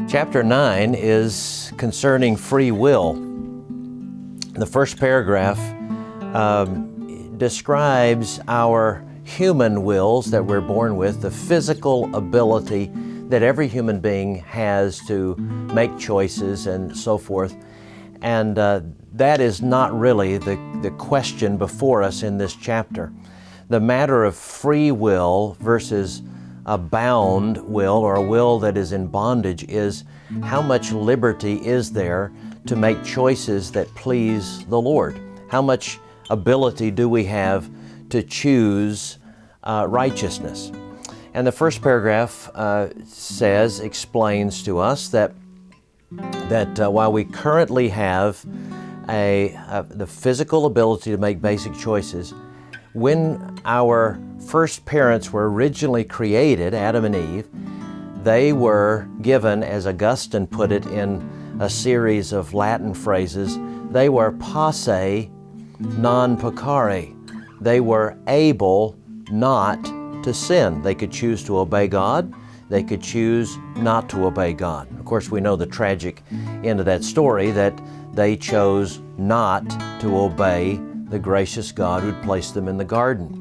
Chapter 9 is concerning free will. The first paragraph describes our human wills that we're born with, the physical ability that every human being has to make choices and so forth. And that is not really the question before us in this chapter. The matter of free will versus a bound will, or a will that is in bondage, is how much liberty is there to make choices that please the Lord? How much ability do we have to choose righteousness? And the first paragraph explains to us that while we currently have the physical ability to make basic choices, when our first parents were originally created, Adam and Eve, they were given, as Augustine put it in a series of Latin phrases, they were posse non peccare. They were able not to sin. They could choose to obey God. They could choose not to obey God. Of course, we know the tragic end of that story, that they chose not to obey the gracious God who'd placed them in the garden.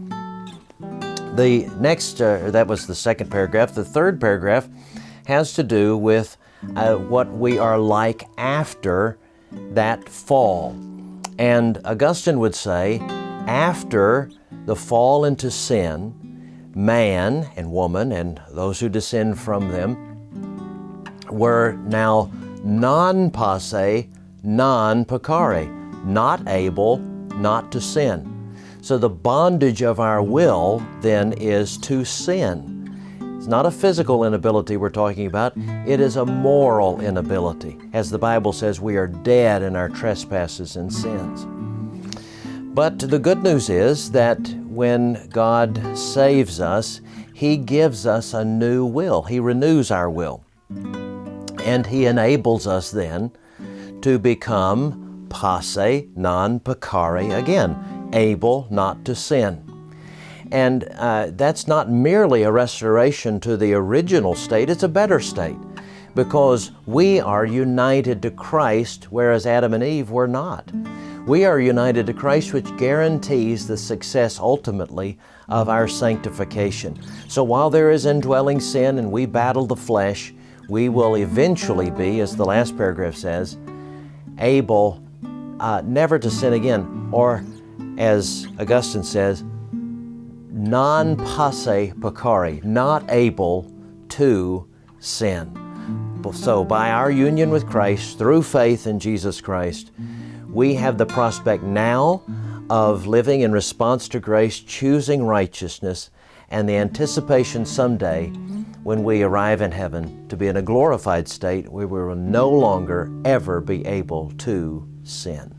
The next, that was the second paragraph. The third paragraph has to do with what we are like after that fall. And Augustine would say, after the fall into sin, man and woman and those who descend from them were now non posse, non peccare, not able not to sin. So the bondage of our will then is to sin. It's not a physical inability we're talking about, it is a moral inability. As the Bible says, we are dead in our trespasses and sins. But the good news is that when God saves us, He gives us a new will. He renews our will. And He enables us then to become posse non peccare again, able not to sin. And that's not merely a restoration to the original state, it's a better state, because we are united to Christ, whereas Adam and Eve were not. We are united to Christ, which guarantees the success ultimately of our sanctification. So while there is indwelling sin and we battle the flesh, we will eventually be, as the last paragraph says, able never to sin again, or as Augustine says, non posse peccare, not able to sin. So by our union with Christ, through faith in Jesus Christ, we have the prospect now of living in response to grace, choosing righteousness, and the anticipation someday when we arrive in heaven to be in a glorified state where we will no longer ever be able to sin.